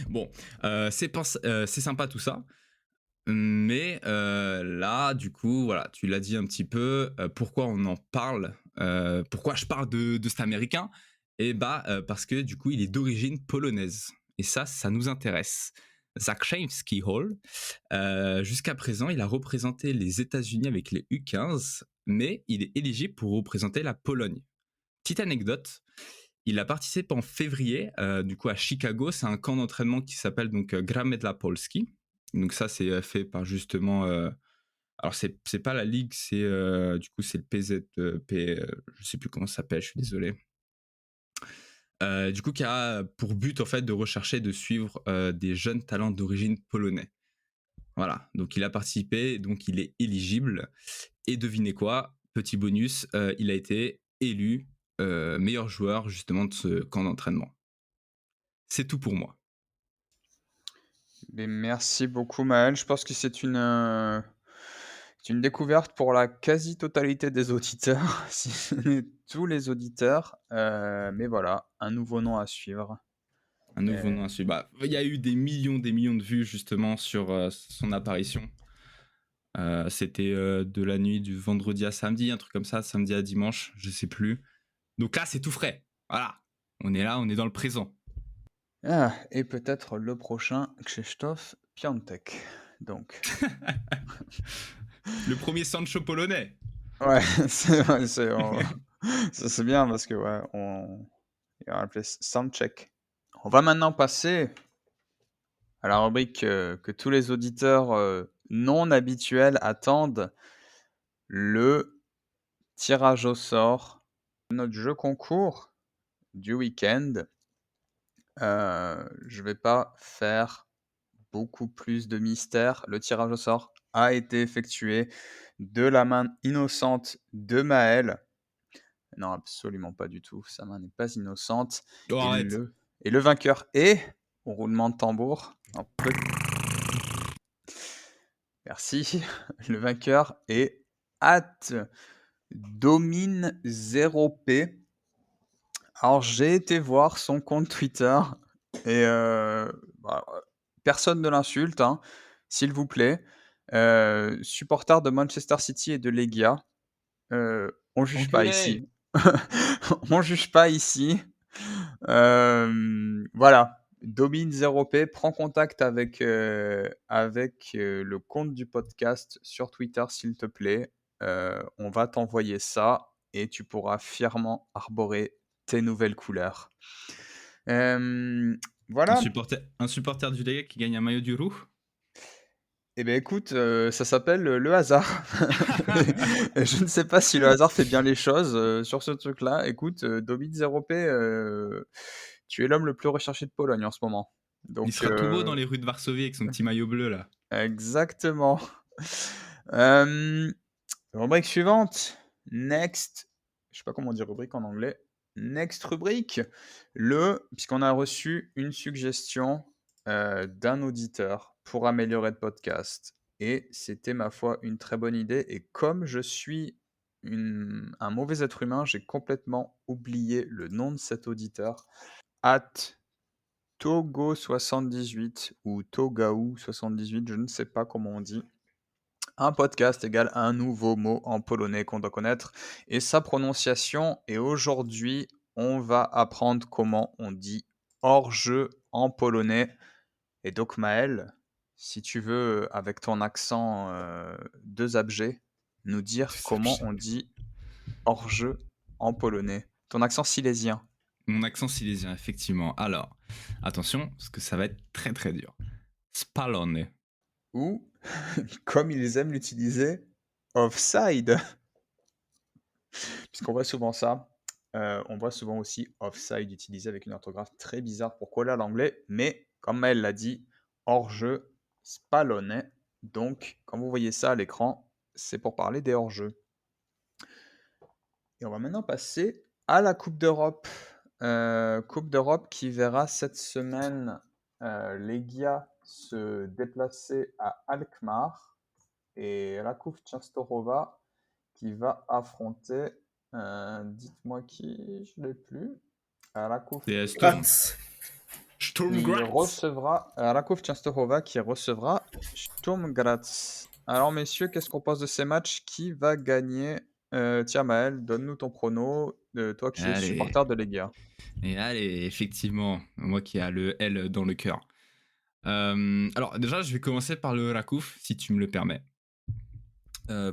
Bon, c'est sympa tout ça. Mais là, du coup, voilà, tu l'as dit un petit peu. Pourquoi on en parle pourquoi je parle de cet Américain? Et parce que du coup, il est d'origine polonaise. Et ça nous intéresse. Zakrzewski Hall, jusqu'à présent, il a représenté les États-Unis avec les U15, mais il est éligible pour représenter la Pologne. Petite anecdote, il a participé en février, du coup à Chicago, c'est un camp d'entraînement qui s'appelle donc Gramy dla Polski. Donc ça, c'est fait par justement. Alors c'est pas la ligue, c'est du coup c'est le PZP, je sais plus comment ça s'appelle, je suis désolé. Du coup, qui a pour but en fait de rechercher, de suivre des jeunes talents d'origine polonais. Voilà, donc il a participé, donc il est éligible. Et devinez quoi, petit bonus, il a été élu meilleur joueur justement de ce camp d'entraînement. C'est tout pour moi. Mais merci beaucoup, Maël. Je pense que c'est une découverte pour la quasi-totalité des auditeurs, si ce n'est tous les auditeurs. Mais voilà, un nouveau nom à suivre. Un nouveau nom à suivre. Bah, il y a eu des millions de vues justement sur son apparition. C'était de la nuit du vendredi à samedi, un truc comme ça, samedi à dimanche, je sais plus. Donc là, c'est tout frais. Voilà, on est là, on est dans le présent. Ah, et peut-être le prochain, Krzysztof Piątek. Donc. Le premier Sancho polonais. Ouais, c'est bien parce que ouais, on va appeler soundcheck. On va maintenant passer à la rubrique que tous les auditeurs non habituels attendent, le tirage au sort de notre jeu concours du week-end. Je vais pas faire beaucoup plus de mystère. Le tirage au sort a été effectué de la main innocente de Maël. Non, absolument pas du tout. Sa main n'est pas innocente. Oh, arrête. Et le vainqueur est, au roulement de tambour, merci. Le vainqueur est Domine 0P. Alors, j'ai été voir son compte Twitter et personne ne l'insulte, hein, s'il vous plaît. Supporter de Manchester City et de Legia. On juge pas ici. On juge pas ici. Voilà. Domine 0P, prends contact avec le compte du podcast sur Twitter, s'il te plaît. On va t'envoyer ça et tu pourras fièrement arborer tes nouvelles couleurs. Voilà. Un supporter du Lega qui gagne un maillot du Roux. Eh bien écoute, ça s'appelle le hasard. Je ne sais pas si le hasard fait bien les choses sur ce truc-là. Écoute, Domine 0P, tu es l'homme le plus recherché de Pologne en ce moment. Donc, il sera tout beau dans les rues de Varsovie avec son petit maillot bleu là. Exactement. Rubrique suivante. Next. Je sais pas comment dire rubrique en anglais. Next rubrique. Puisqu'on a reçu une suggestion d'un auditeur pour améliorer le podcast. Et c'était, ma foi, une très bonne idée. Et comme je suis un mauvais être humain, j'ai complètement oublié le nom de cet auditeur. @Togo78 ou Togaou78, je ne sais pas comment on dit. Un podcast égale un nouveau mot en polonais qu'on doit connaître et sa prononciation. Et aujourd'hui, on va apprendre comment on dit hors-jeu en polonais. Et donc Maël, si tu veux, avec ton accent de Zabrze, nous dire C'est comment on abusé. dit hors-jeu en polonais? Ton accent silésien. Mon accent silésien, effectivement. Alors, attention, parce que ça va être très très dur. Spalone. Ou, comme ils aiment l'utiliser, offside. Puisqu'on voit souvent ça. On voit souvent aussi offside utilisé avec une orthographe très bizarre pour coller à l'anglais. Mais, comme elle l'a dit, hors-jeu, spalone. Donc, quand vous voyez ça à l'écran, c'est pour parler des hors-jeux. Et on va maintenant passer à la Coupe d'Europe. Coupe d'Europe qui verra cette semaine Legia se déplacer à Alkmaar et Rakov Częstochowa qui va affronter, dites-moi qui, je ne l'ai plus, Rakov C'est Sturm. Graz. Sturm qui Graz. recevra, Rakov Częstochowa qui recevra Sturm Graz. Alors messieurs, qu'est-ce qu'on pense de ces matchs? Qui va gagner? Tiens Maël, donne-nous ton prono, toi qui es Allez. supporter de Legia. Et allez, effectivement, moi qui a le L dans le cœur. Alors déjà, je vais commencer par le Rakov, si tu me le permets.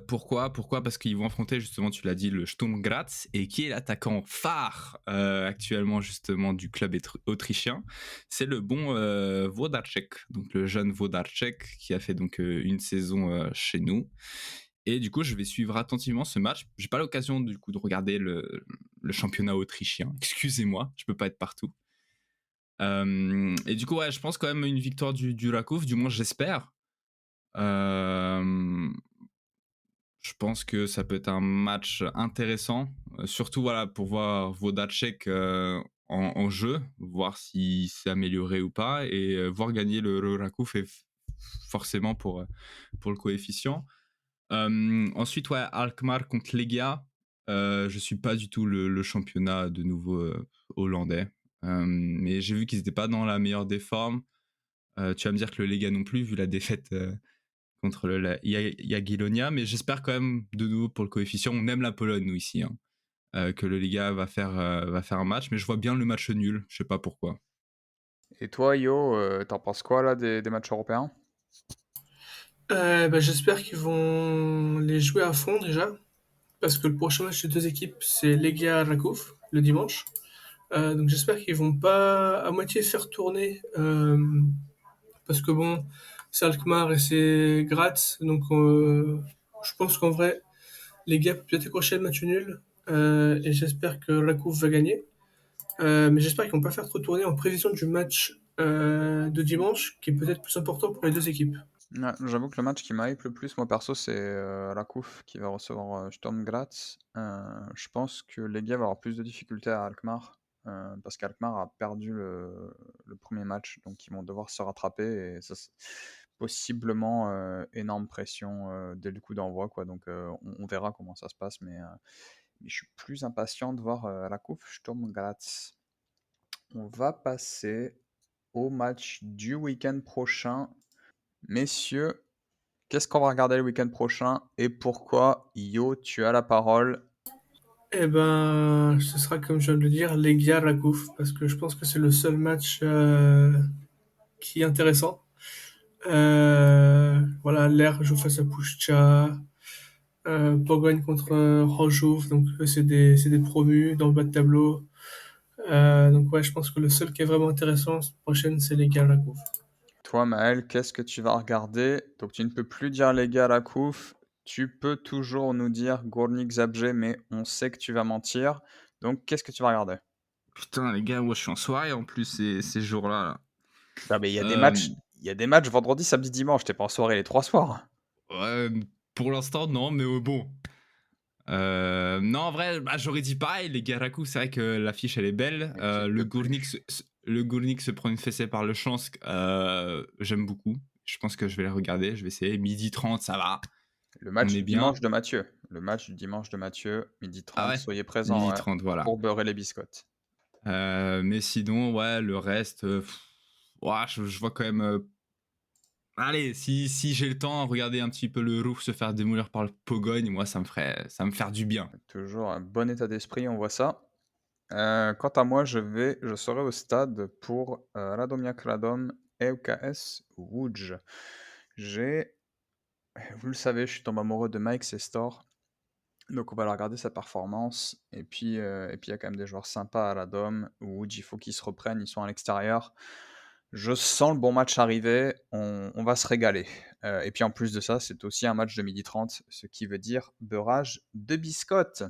Pourquoi Parce qu'ils vont affronter justement, tu l'as dit, le Sturm Graz, et qui est l'attaquant phare actuellement justement du club autrichien. C'est le bon Włodarczyk, donc le jeune Włodarczyk qui a fait donc une saison chez nous. Et du coup, je vais suivre attentivement ce match. J'ai pas l'occasion du coup de regarder le championnat autrichien. Excusez-moi, je peux pas être partout. Et du coup, ouais, je pense quand même une victoire du Rakov, du moins j'espère. Je pense que ça peut être un match intéressant, surtout voilà, pour voir Włodarczyk en jeu, voir s'il s'est amélioré ou pas, et voir gagner le Rakov forcément pour le coefficient. Ensuite, ouais, Alkmaar contre Legia. Je suis pas du tout le championnat de nouveau hollandais, mais j'ai vu qu'ils n'étaient pas dans la meilleure des formes. Tu vas me dire que le Legia non plus, vu la défaite contre la Jagiellonia, mais j'espère quand même de nouveau pour le coefficient. On aime la Pologne nous ici, hein, que le Legia va faire un match, mais je vois bien le match nul. Je sais pas pourquoi. Et toi, Yo, t'en penses quoi là des matchs européens? J'espère qu'ils vont les jouer à fond déjà, parce que le prochain match des deux équipes, c'est Legia Rakov, le dimanche. Donc j'espère qu'ils vont pas à moitié faire tourner, parce que bon, c'est Alkmaar et c'est Graz, donc je pense qu'en vrai, Legia peut peut-être accrocher le match nul, et j'espère que Rakov va gagner. Mais j'espère qu'ils vont pas faire trop tourner en prévision du match de dimanche, qui est peut-être plus important pour les deux équipes. Ouais, j'avoue que le match qui m'hype le plus, moi perso, c'est Rakov qui va recevoir Sturm Graz. Je pense que Legia va avoir plus de difficultés à Alkmaar, parce qu'Alkmaar a perdu le premier match, donc ils vont devoir se rattraper et ça, possiblement énorme pression dès le coup d'envoi, quoi. Donc on verra comment ça se passe, mais je suis plus impatient de voir Rakov Sturm Graz. On va passer au match du week-end prochain. Messieurs, qu'est-ce qu'on va regarder le week-end prochain et pourquoi? Yo, tu as la parole. Eh ben, ce sera comme je viens de le dire, Legia Rakov, parce que je pense que c'est le seul match qui est intéressant. Voilà, l'air joue face à Puszcza, Bogoń contre Chorzów, donc eux, c'est des promus dans le bas de tableau. Donc ouais, je pense que le seul qui est vraiment intéressant cette prochaine, c'est Legia Rakov. Toi, Maël, qu'est-ce que tu vas regarder? Donc, tu ne peux plus dire les gars Rakov. Tu peux toujours nous dire Górnik Zabrze, mais on sait que tu vas mentir. Donc, qu'est-ce que tu vas regarder? Putain, les gars, moi je suis en soirée en plus ces jours-là. Là. Non, mais il y a des matchs. Il y a des matchs vendredi, samedi, dimanche. T'es pas en soirée les 3 soirs. Ouais, pour l'instant, non, mais bon. Non, en vrai, j'aurais dit pareil, les Garaku, c'est vrai que l'affiche elle est belle. Le Górnik se prend une fessée par le Chansk, j'aime beaucoup. Je pense que je vais les regarder, je vais essayer. 12h30, ça va. Le match On est du bien. dimanche de Mathieu. Le match du dimanche de Mathieu, 12h30, Ah ouais, soyez présents 12h30, voilà. pour beurrer les biscottes. Mais sinon, ouais, le reste, ouais, je vois quand même. Allez, si j'ai le temps, regarder un petit peu le Rouf se faire démolir par le Pogogne, moi ça me faire du bien. Toujours un bon état d'esprit, on voit ça. Quant à moi, je serai au stade pour Radomiak Radom et UKS Łódź. J'ai Vous le savez, je suis tombé amoureux de Mike Sestor. Donc on va aller regarder sa performance. Et puis il y a quand même des joueurs sympas à la Dome. Wood, il faut qu'ils se reprennent, ils sont à l'extérieur. Je sens le bon match arriver, on va se régaler. Et puis en plus de ça, c'est aussi un match de 12h30, ce qui veut dire beurrage de biscottes.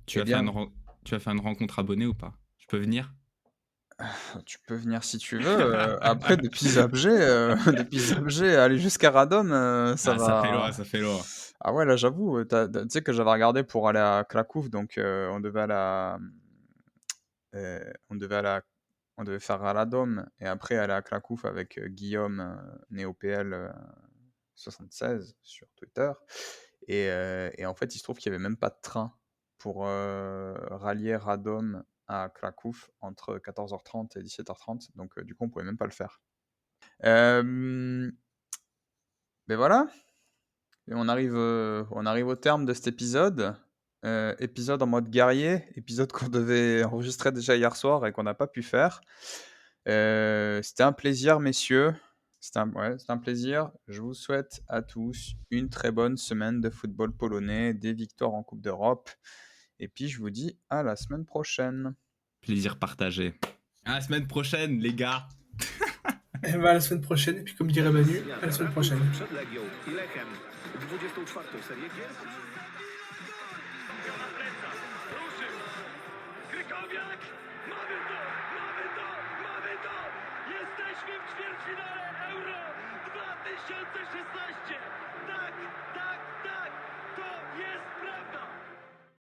Tu Eh vas faire bien, tu vas faire une rencontre abonnée ou pas? Je peux venir? tu peux venir si tu veux. Après, depuis Zabrze, depuis Zabrze, aller jusqu'à Radom, ça Ah, ça fait loin, va. ça fait loin. Ah ouais, là j'avoue, tu sais que j'avais regardé pour aller à Krakow, donc on devait aller on devait faire Radom et après aller à Krakow avec Guillaume, NéoPL 76 sur Twitter. Et en fait, il se trouve qu'il n'y avait même pas de train pour rallier Radom à Krakow entre 14h30 et 17h30. Donc, du coup, on pouvait même pas le faire. Mais voilà. Et on arrive au terme de cet épisode. Épisode en mode guerrier. Épisode qu'on devait enregistrer déjà hier soir et qu'on n'a pas pu faire. C'était un plaisir, messieurs. C'était un plaisir. Je vous souhaite à tous une très bonne semaine de football polonais, des victoires en Coupe d'Europe. Et puis, je vous dis à la semaine prochaine. Plaisir partagé. À la semaine prochaine, les gars. Et ben, à la semaine prochaine, et puis comme dirait Manu, à la semaine prochaine. Przed Legią i Lechem 24. serię gier. Krykowiak! Mamy to! Mamy to! Mamy to! Jesteśmy w ćwierćfinale Euro 2016! Tak, tak, tak! To jest prawda!